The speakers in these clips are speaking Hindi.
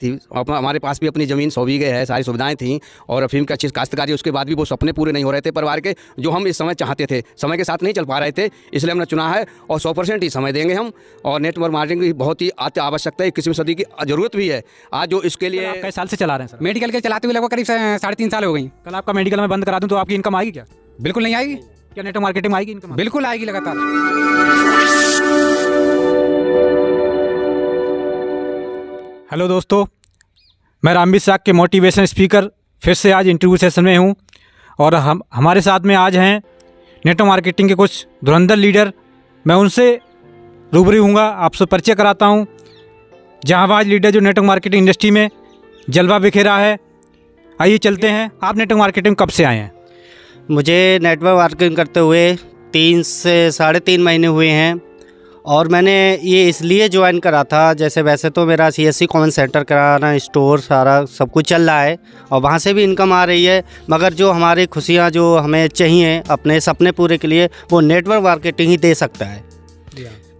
थी। हमारे पास भी अपनी ज़मीन 100 बीघे है, सारी सुविधाएं थी और अफीम की अच्छी काश्तकारी, उसके बाद भी वो सपने पूरे नहीं हो रहे थे परिवार के, जो हम इस समय चाहते थे। समय के साथ नहीं चल पा रहे थे, इसलिए हमने चुना है और 100% ही समय देंगे हम। और नेटवर्क मार्केटिंग की बहुत ही अति आवश्यकता है, 21वीं सदी की ज़रूरत भी है आज। जो इसके लिए कई साल से चला रहे हैं सर? मेडिकल के चलाते हुए लगभग करीब 3.5 साल हो गई। कल आपका मेडिकल में बंद करा दूं तो आपकी इनकम आएगी क्या? बिल्कुल नहीं आएगी। क्या नेटवर्क मार्केटिंग में आएगी इनकम? बिल्कुल आएगी लगातार। हेलो दोस्तों, मैं रामवीर साग के मोटिवेशन स्पीकर फिर से आज इंटरव्यू सेशन में हूं और हमारे साथ में आज हैं नेटवर्क मार्केटिंग के कुछ धुरंधर लीडर। मैं उनसे रूबरू हूँगा, आपसे परिचय कराता हूँ। जहांबाज लीडर जो नेटवर्क मार्केटिंग इंडस्ट्री में जलवा बिखेरा है। आइए चलते हैं। आप नेटवर्क मार्केटिंग कब से आए हैं? मुझे नेटवर्क मार्केटिंग करते हुए 3 से 3.5 महीने हुए हैं और मैंने ये इसलिए ज्वाइन करा था, जैसे वैसे तो मेरा CSC कॉमन सेंटर कराना, स्टोर सारा सब कुछ चल रहा है और वहाँ से भी इनकम आ रही है, मगर जो हमारी खुशियाँ जो हमें चाहिए अपने सपने पूरे के लिए, वो नेटवर्क मार्केटिंग ही दे सकता है।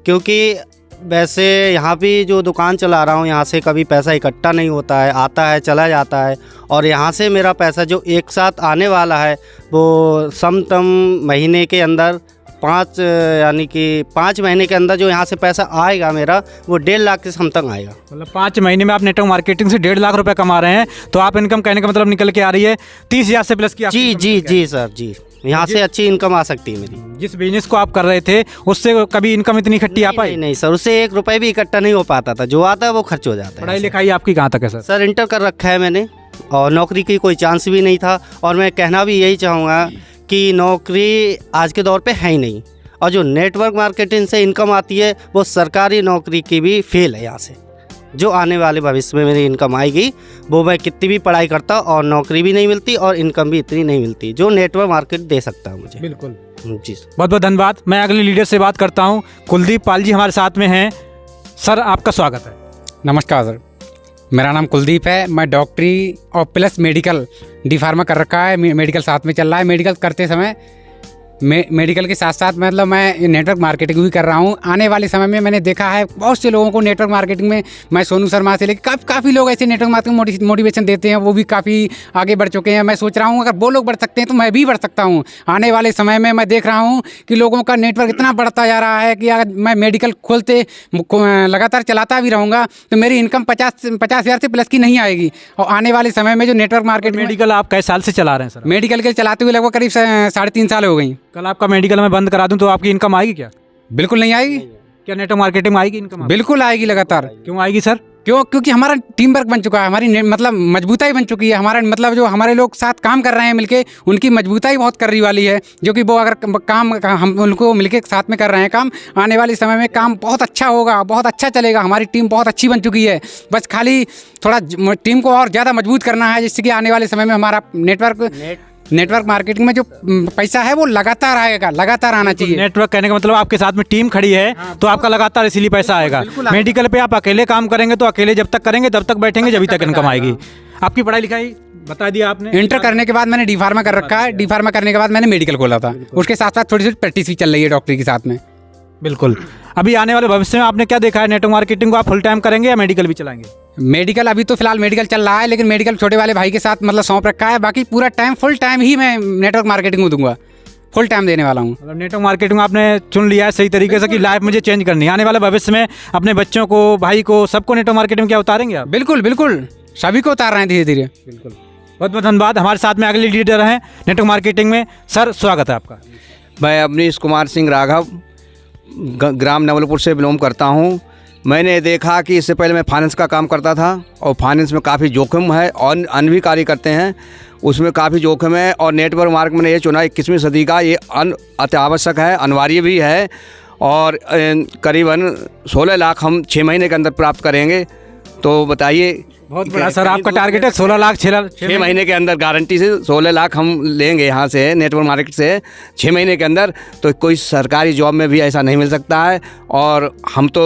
क्योंकि वैसे यहाँ भी जो दुकान चला रहा हूँ, यहाँ से कभी पैसा इकट्ठा नहीं होता है, आता है चला जाता है। और यहाँ से मेरा पैसा जो एक साथ आने वाला है वो समतम महीने के अंदर 5 महीने के अंदर जो यहाँ से पैसा आएगा मेरा, वो 1.5 लाख के समतंग आएगा। मतलब 5 महीने में आप नेटवर्क मार्केटिंग से 1.5 लाख रुपए कमा रहे हैं, तो आप इनकम कहने का मतलब निकल के आ रही है 30,000 से प्लस की। जी सर जी, यहाँ से अच्छी इनकम आ सकती है मेरी। जिस बिजनेस को आप कर रहे थे उससे कभी इनकम इतनी इकट्ठी आ पाई? नहीं सर, उससे 1 रुपये भी इकट्ठा नहीं हो पाता था, जो आता है वो खर्च हो जाता है। पढ़ाई लिखाई आपकी कहाँ तक है सर? सर इंटर कर रखा है मैंने और नौकरी की कोई चांस भी नहीं था। और मैं कहना भी यही चाहूँगा कि नौकरी आज के दौर पे है ही नहीं, और जो नेटवर्क मार्केटिंग से इनकम आती है वो सरकारी नौकरी की भी फेल है। यहाँ से जो आने वाले भविष्य में मेरी इनकम आएगी, वो मैं कितनी भी पढ़ाई करता और नौकरी भी नहीं मिलती और इनकम भी इतनी नहीं मिलती जो नेटवर्क मार्केट दे सकता है मुझे। बिल्कुल जी, बहुत बहुत धन्यवाद। मैं अगले लीडर से बात करता हूँ। कुलदीप पाल जी हमारे साथ में हैं। सर आपका स्वागत है। नमस्कार सर, मेरा नाम कुलदीप है। मैं डॉक्टरी और प्लस मेडिकल D-Pharma कर रखा है, मेडिकल साथ में चल रहा है। मेडिकल करते समय मेडिकल के साथ साथ मतलब मैं नेटवर्क मार्केटिंग भी कर रहा हूँ। आने वाले समय में मैंने देखा है बहुत से लोगों को नेटवर्क मार्केटिंग में, मैं सोनू शर्मा से लेकर काफ़ी लोग ऐसे नेटवर्क मार्केटिंग मोटिवेशन देते हैं, वो भी काफ़ी आगे बढ़ चुके हैं। मैं सोच रहा हूँ अगर वो लोग बढ़ सकते हैं तो मैं भी बढ़ सकता हूँ। आने वाले समय में मैं देख रहा हूँ कि लोगों का नेटवर्क इतना बढ़ता जा रहा है कि अगर मैं मेडिकल खोलते लगातार चलाता भी रहूँगा तो मेरी इनकम 50,000 से प्लस की नहीं आएगी। और आने वाले समय में जो नेटवर्क मार्केट मेडिकल आप कई साल से चला रहे हैं सर? मेडिकल के चलाते हुए लगभग करीब 3.5 साल हो गई। कल आपका मेडिकल में बंद करा दूं तो आपकी इनकम आएगी क्या? बिल्कुल नहीं आएगी। क्या नेटवर्क मार्केटिंग में आएगी इनकम? बिल्कुल आएगी लगातार। क्यों आएगी सर? क्योंकि हमारा टीम वर्क बन चुका है, हमारी मतलब मजबूताई बन चुकी है। हमारा मतलब जो हमारे लोग साथ काम कर रहे हैं मिलके, उनकी मजबूताई बहुत कर रही वाली है, जो कि वो अगर काम हम उनको मिलके साथ में कर रहे हैं काम, आने वाले समय में काम बहुत अच्छा होगा, बहुत अच्छा चलेगा। हमारी टीम बहुत अच्छी बन चुकी है, बस खाली थोड़ा टीम को और ज़्यादा मजबूत करना है, जिससे कि आने वाले समय में हमारा नेटवर्क मार्केटिंग में जो पैसा है वो लगातार आएगा, लगातार आना चाहिए। नेटवर्क कहने का मतलब आपके साथ में टीम खड़ी है तो आपका लगातार इसीलिए पैसा आएगा। मेडिकल पे आप अकेले काम करेंगे तो अकेले जब तक करेंगे तब तक बैठेंगे जब तक इनकम आएगी। आपकी पढ़ाई लिखाई बता दिया आपने। इंटर करने के बाद मैंने D-Pharma कर रखा है। D-Pharma करने के बाद मैंने मेडिकल खोला था, उसके साथ साथ थोड़ी सी प्रैक्टिस भी चल रही है डॉक्टरी के साथ में। बिल्कुल। अभी आने वाले भविष्य में आपने क्या देखा है, नेटवर्क मार्केटिंग को आप फुल टाइम करेंगे या मेडिकल भी चलाएंगे? मेडिकल अभी तो फिलहाल मेडिकल चल रहा है, लेकिन मेडिकल छोटे वाले भाई के साथ मतलब सौंप रखा है। बाकी पूरा टाइम फुल टाइम ही मैं नेटवर्क मार्केटिंग को दूंगा, फुल टाइम देने वाला हूँ। मतलब नेटवर्क मार्केटिंग आपने चुन लिया है सही तरीके से कि लाइफ मुझे चेंज करनी है। आने वाले भविष्य में अपने बच्चों को, भाई को, सबको नेटवर्क मार्केटिंग क्या उतारेंगे आप? बिल्कुल बिल्कुल, सभी को उतार रहे हैं धीरे धीरे। बिल्कुल, बहुत बहुत धन्यवाद। हमारे साथ में अगले लीडर हैं नेटवर्क मार्केटिंग में। सर स्वागत है आपका। मैं अवनीश कुमार सिंह राघव ग्राम नवलपुर से बिलोंग करता हूँ। मैंने देखा कि इससे पहले मैं फाइनेंस का काम करता था और फाइनेंस में काफ़ी जोखिम है और अन्य भी कार्य करते हैं, उसमें काफ़ी जोखिम है। और नेटवर्क मार्केट मैंने ये चुना 21वीं सदी का, ये अति आवश्यक है, अनिवार्य भी है। और करीबन 16 लाख हम 6 महीने के अंदर प्राप्त करेंगे। तो बताइए। बहुत बड़ा सर आपका टारगेट है 16 लाख 6 महीने के अंदर गारंटी से 16 लाख हम लेंगे यहाँ से नेटवर्क मार्केट से 6 महीने के अंदर। तो कोई सरकारी जॉब में भी ऐसा नहीं मिल सकता है। और हम तो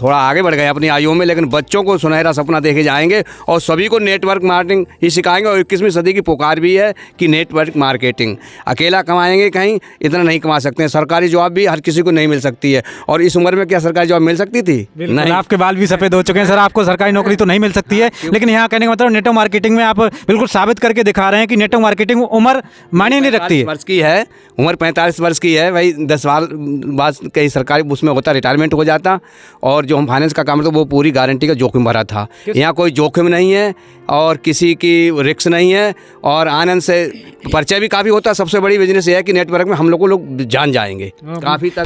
थोड़ा आगे बढ़ गए अपनी आयु में, लेकिन बच्चों को सुनहरा सपना देखे जाएंगे और सभी को नेटवर्क मार्केटिंग ही सिखाएंगे। और 21वीं सदी की पुकार भी है कि नेटवर्क मार्केटिंग, अकेला कमाएंगे कहीं इतना नहीं कमा सकते हैं। सरकारी जॉब भी हर किसी को नहीं मिल सकती है, और इस उम्र में क्या सरकारी जॉब मिल सकती थी? नहीं, आपके बाल भी सफ़ेद हो चुके हैं सर, आपको सरकारी नौकरी तो नहीं मिल सकती है। लेकिन यहाँ कहने का मतलब नेटवर्क मार्केटिंग में आप बिल्कुल साबित करके दिखा रहे हैं कि नेटवर्क मार्केटिंग उम्र मायने नहीं रखती है। वर्ष की है उम्र, 45 वर्ष की है भाई, 10 साल बाद कहीं सरकारी उसमें होता रिटायरमेंट हो जाता। और जो हम फाइनेंस का काम करते वो पूरी गारंटी का जोखिम भरा था। यहाँ कोई जोखिम नहीं है और किसी की रिस्क नहीं है, और आनंद से परिचय भी काफ़ी होता है। सबसे बड़ी बिजनेस ये है कि नेटवर्क में हम लोग को लोग जान जाएंगे काफ़ी तक,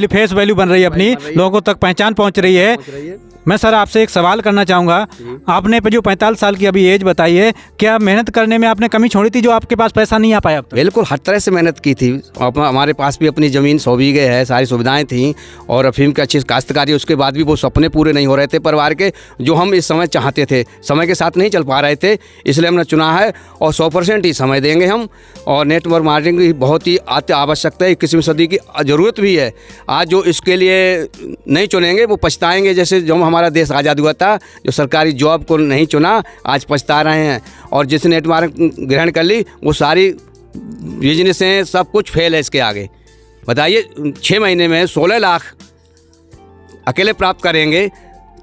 फेस वैल्यू बन रही है अपनी, लोगों तक पहचान पहुंच रही है। मैं सर आपसे एक सवाल करना चाहूँगा, आपने जो 45 साल की अभी एज बताई है, क्या मेहनत करने में आपने कमी छोड़ी थी जो आपके पास पैसा नहीं आ पाया अब तक? बिल्कुल हर तरह से मेहनत की थी। हमारे पास भी अपनी ज़मीन 100 बीघे है, सारी सुविधाएं थी, और अफीम की अच्छी काश्तकारी। उसके बाद भी वो सपने पूरे नहीं हो रहे थे परिवार के, जो हम इस समय चाहते थे। समय के साथ नहीं चल पा रहे थे, इसलिए हमने चुना है और 100% ही समय देंगे हम। और नेटवर्क मार्केटिंग की बहुत ही अति आवश्यकता है, 21वीं सदी की ज़रूरत भी है। आज जो इसके लिए नहीं चुनेंगे वो पछताएंगे। जैसे जो हमारा देश आज़ाद हुआ था, जो सरकारी जॉब को नहीं चुना आज पछता रहे हैं। और जिसने नेटवर्क ग्रहण कर ली वो सारी बिजनेसें सब कुछ फेल है इसके आगे। बताइए 6 महीने में 16 लाख अकेले प्राप्त करेंगे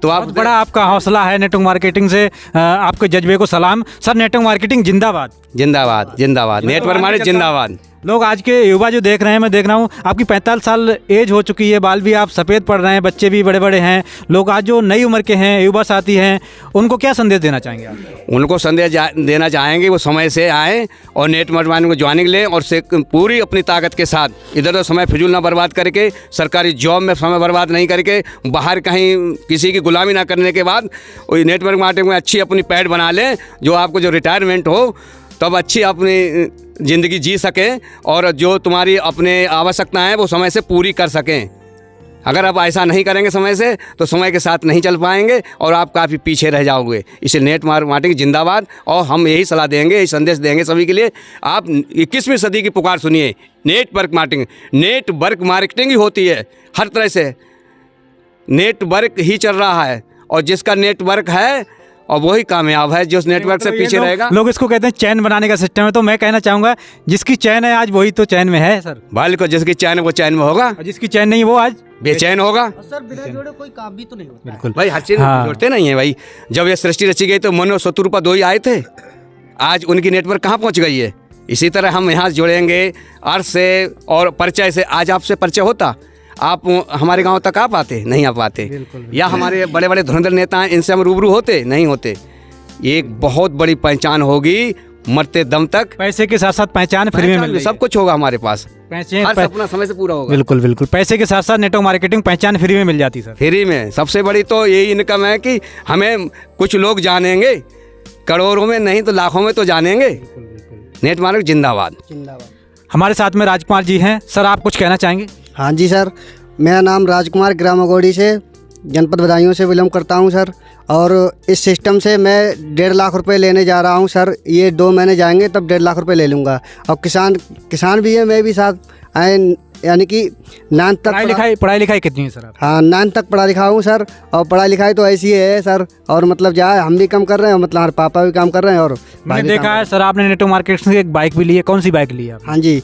तो आप बहुत बड़ा आपका हौसला है नेटवर्क मार्केटिंग से। आपके जज्बे को सलाम सर। नेटवर्क मार्केटिंग जिंदाबाद जिंदाबाद जिंदाबाद, नेटवर्क मार्केटिंग जिंदाबाद। लोग आज के युवा जो देख रहे हैं, मैं देख रहा हूँ आपकी 45 साल एज हो चुकी है, बाल भी आप सफ़ेद पड़ रहे हैं, बच्चे भी बड़े बड़े हैं। लोग आज जो नई उम्र के हैं, युवा साथी हैं, उनको क्या संदेश देना चाहेंगे आप? उनको संदेश देना चाहेंगे वो समय से आएँ और नेटवर्क मार्केटिंग को ज्वाइनिंग लें, और से पूरी अपनी ताकत के साथ इधर उधर समय फिजूल ना बर्बाद करके, सरकारी जॉब में समय बर्बाद नहीं करके, बाहर कहीं किसी की गुलामी ना करने के बाद नेटवर्क मार्केटिंग में अच्छी अपनी पैड बना लें, जो आपको जो रिटायरमेंट हो तब अच्छी अपनी ज़िंदगी जी सकें, और जो तुम्हारी अपने आवश्यकताएं हैं वो समय से पूरी कर सकें। अगर आप ऐसा नहीं करेंगे समय से तो समय के साथ नहीं चल पाएंगे और आप काफ़ी पीछे रह जाओगे। इसलिए नेटवर्क मार्केटिंग जिंदाबाद। और हम यही सलाह देंगे, यही संदेश देंगे सभी के लिए। आप 21वीं सदी की पुकार सुनिए, नेटवर्क मार्केटिंग ही होती है। हर तरह से नेटवर्क ही चल रहा है, और जिसका नेटवर्क है और वही कामयाब है, जो उस नेटवर्क से पीछे रहेगा। लोग इसको कहते हैं चैन बनाने का सिस्टम है, तो मैं कहना चाहूँगा जिसकी चैन है आज वही तो चैन में है सर। बिल्कुल, जिसकी चैन है वो चैन में होगा, और जिसकी चैन नहीं वो आज बेचैन होगा। सर बिना जोड़े कोई काम भी तो नहीं होता। बिल्कुल भाई हर चीज जोड़ते नहीं है भाई। जब ये सृष्टि रची गई तो मनो शत्रुपा 2 ही आए थे, आज उनकी नेटवर्क कहाँ पहुँच गई है। इसी तरह हम यहाँ जुड़ेंगे अर्थ से और परिचय से। आज आपसे परिचय होता, आप हमारे गांव तक आ पाते? नहीं आ पाते। या हमारे बड़े बड़े धुरंधर नेता हैं, इनसे हम रूबरू होते? नहीं होते। ये एक बहुत बड़ी पहचान होगी मरते दम तक। पैसे के साथ साथ पहचान फ्री में मिल रही है। सब कुछ होगा हमारे पास, हर सपना समय से पूरा होगा। बिल्कुल बिल्कुल, पैसे के साथ साथ नेटवर्क मार्केटिंग पहचान फ्री में मिल जाती सर। फ्री में सबसे बड़ी तो यही इनकम है कि हमें कुछ लोग जानेंगे, करोड़ों में नहीं तो लाखों में तो जानेंगे। नेट मार्केटिंग जिंदाबाद। हमारे साथ में राजकुमार जी हैं। सर आप कुछ कहना चाहेंगे? हाँ जी सर, मेरा नाम राजकुमार ग्राम अगौड़ी से जनपद बदायूं से बिलोंग करता हूं सर। और इस सिस्टम से मैं 1.5 लाख रुपए लेने जा रहा हूं सर। ये 2 महीने जाएंगे तब 1.5 लाख रुपए ले लूँगा। और किसान भी है, मैं भी साथ आए, यानी कि 9th तक पढ़ाई लिखाई कितनी है सर आप? हाँ 9th तक पढ़ा लिखा हूँ सर। और पढ़ाई लिखाई तो ऐसी है सर, और मतलब जहाँ हम भी काम कर रहे हैं, मतलब हमारे पापा भी काम कर रहे हैं। और मैंने देखा है सर आपने नेटवर्क मार्केटिंग से एक बाइक भी ली है, कौन सी बाइक ली है? हाँ जी,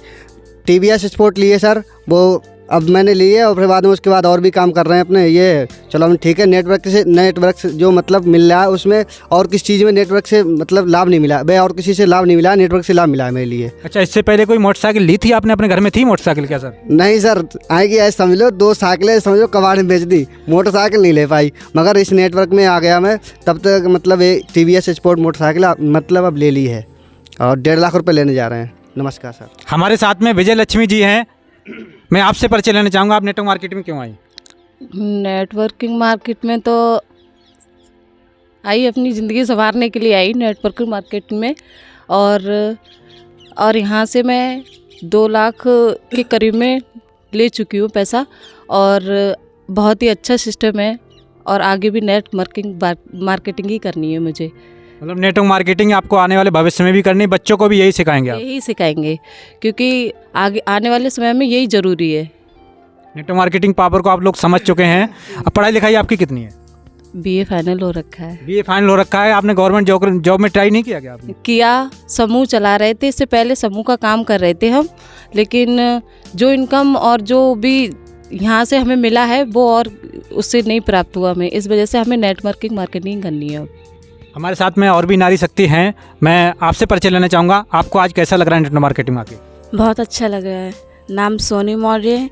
TVS स्पोर्ट लिए सर। वो अब मैंने लिए और फिर बाद में उसके बाद और भी काम कर रहे हैं अपने। ये चलो हम ठीक है, नेटवर्क से जो मतलब मिल रहा है उसमें, और किस चीज़ में नेटवर्क से मतलब लाभ नहीं मिला भाई, और किसी से लाभ नहीं मिला, नेटवर्क से लाभ मिला है मेरे लिए। अच्छा, इससे पहले कोई मोटरसाइकिल ली थी आपने? अपने घर में थी मोटरसाइकिल क्या सर? नहीं सर, आएगी ऐसे समझ लो, 2 साइकिलें समझो कबाड़ में बेच दी, मोटरसाइकिल नहीं ले पाई। मगर इस नेटवर्क में आ गया मैं, तब तक मतलब ये TVS स्पोर्ट मोटरसाइकिल मतलब अब ले ली है, और 1.5 लाख रुपये लेने जा रहे हैं। नमस्कार सर। हमारे साथ में विजय लक्ष्मी जी हैं। मैं आपसे परिचय लेना चाहूँगा, आप नेटवर्क मार्केटिंग में क्यों आई? नेटवर्किंग मार्केट में तो आई, अपनी ज़िंदगी संवारने के लिए आई नेटवर्किंग मार्केट में। और यहाँ से मैं 2 लाख के करीब में ले चुकी हूँ पैसा, और बहुत ही अच्छा सिस्टम है, और आगे भी मार्केटिंग ही करनी है मुझे। मतलब नेटवर्क मार्केटिंग आपको आने वाले भविष्य में भी करनी, बच्चों को भी यही सिखाएंगे आप? यही सिखाएंगे, क्योंकि आगे आने वाले समय में यही ज़रूरी है। नेटवर्क मार्केटिंग पावर को आप लोग समझ चुके हैं। अब पढ़ाई लिखाई आपकी कितनी है? BA फाइनल हो रखा है। BA फाइनल हो रखा है। आपने गवर्नमेंट जॉब में ट्राई नहीं किया क्या आपने? किया, समूह चला रहे थे, इससे पहले समूह का काम कर रहे थे हम, लेकिन जो इनकम और जो भी यहाँ से हमें मिला है वो और उससे नहीं प्राप्त हुआ हमें, इस वजह से हमें नेटवर्किंग मार्केटिंग करनी है। हमारे साथ में और भी नारी शक्ति हैं। मैं आपसे परिचय लेना चाहूँगा। आपको आज कैसा लग रहा है नेटवर्क मार्केटिंग में आके? बहुत अच्छा लग रहा है। नाम सोनी मौर्य है।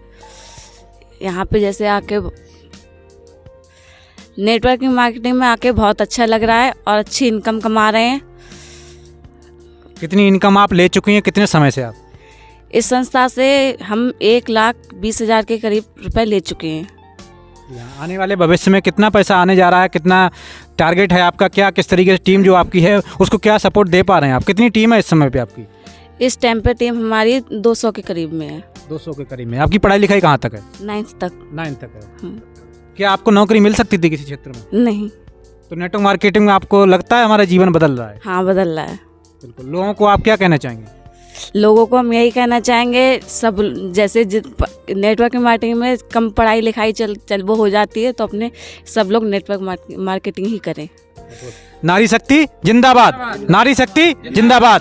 यहाँ पे जैसे आके नेटवर्किंग मार्केटिंग में आके बहुत अच्छा लग रहा है और अच्छी इनकम कमा रहे हैं। कितनी इनकम आप ले चुकी हैं, कितने समय से आप? इस संस्था से हम 1,20,000 के करीब रुपए ले चुके हैं। आने वाले भविष्य में कितना पैसा आने जा रहा है, कितना टारगेट है आपका, क्या किस तरीके से टीम जो आपकी है उसको क्या सपोर्ट दे पा रहे हैं आप? कितनी टीम है इस समय पे आपकी? इस टाइम पे टीम हमारी 200 के करीब में है। 200 के करीब में। आपकी पढ़ाई लिखाई कहाँ तक है? 9th तक। 9 तक है। क्या आपको नौकरी मिल सकती थी किसी क्षेत्र में? नहीं। तो नेटवर्क मार्केटिंग में आपको लगता है हमारा जीवन बदल रहा है? हाँ, बदल रहा है। बिल्कुल। लोगों को आप क्या कहना चाहेंगे? लोगों को हम यही कहना चाहेंगे, सब जैसे नेटवर्किंग मार्केटिंग में कम पढ़ाई लिखाई चल वो हो जाती है, तो अपने सब लोग नेटवर्क मार्केटिंग ही करें। नारी शक्ति जिंदाबाद, नारी शक्ति जिंदाबाद।